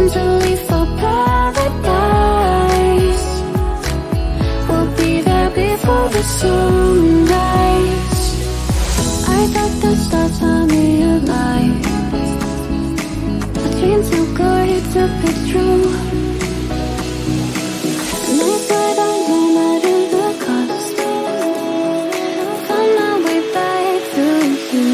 time to leave for paradise. We'll be there before the sunrise. I thought the stars saw me alive. A dream so good it took me through. And I said I no matter the cost, found my way back to you.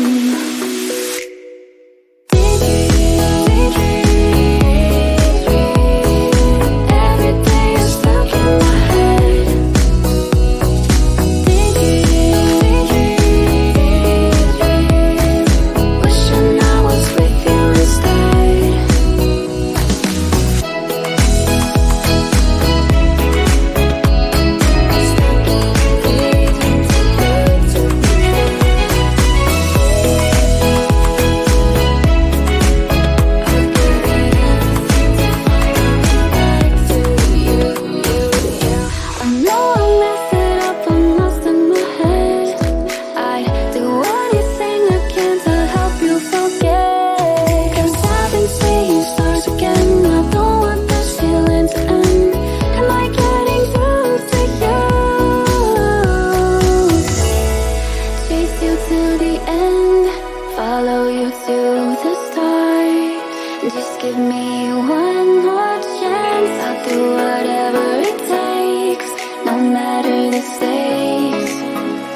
Just give me one more chance. I'll do whatever it takes, no matter the stakes,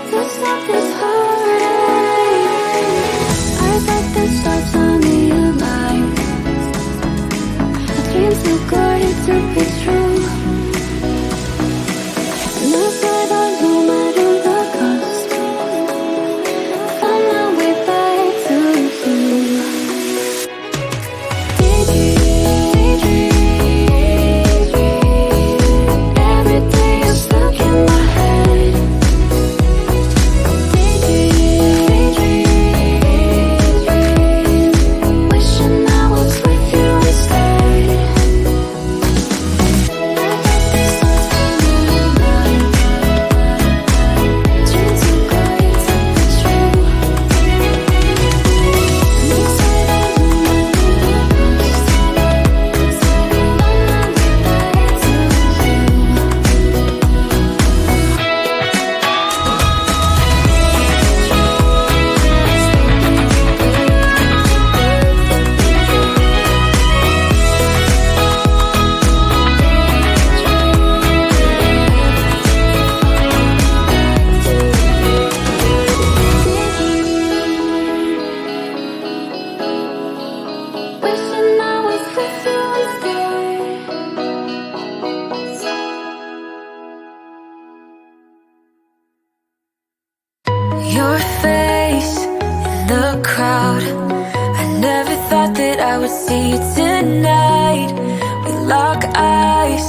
to stop this heartache. I thought the stars saw me alive. A dream so good it took me true. And I said that no matter the cost, found my way back to you. Your face in the crowd, I never thought that I would see you tonight. We lock eyes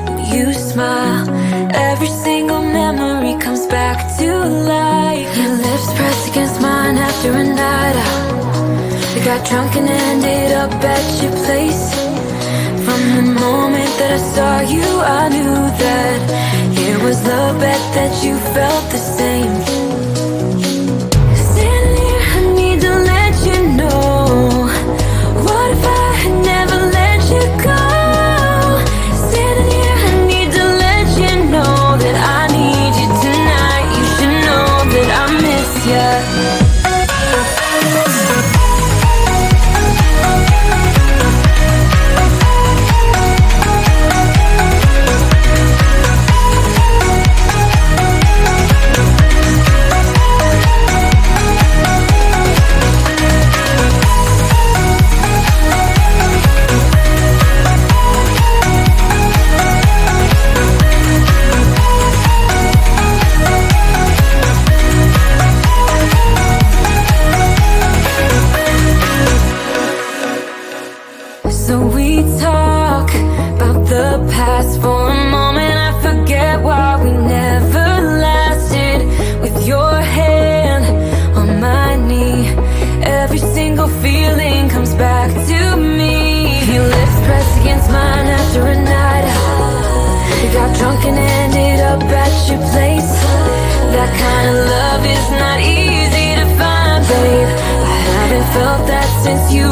and you smile. Every single memory comes back to life. Your lips pressed against mine after a night out. We got drunk and ended up at your place. From the moment that I saw you, I knew that it was love, bet that you felt the same. What if I had never let you go? Standing here, I need to let you know that I need you tonight. You should know that I miss you. So we talk about the past for a moment. I forget why we never lasted. With your hand on my knee, every single feeling comes back to me. Your lips pressed against mine after a night out. We got drunk and ended up at your place. That kind of love is not easy to find, babe. I haven't felt that since you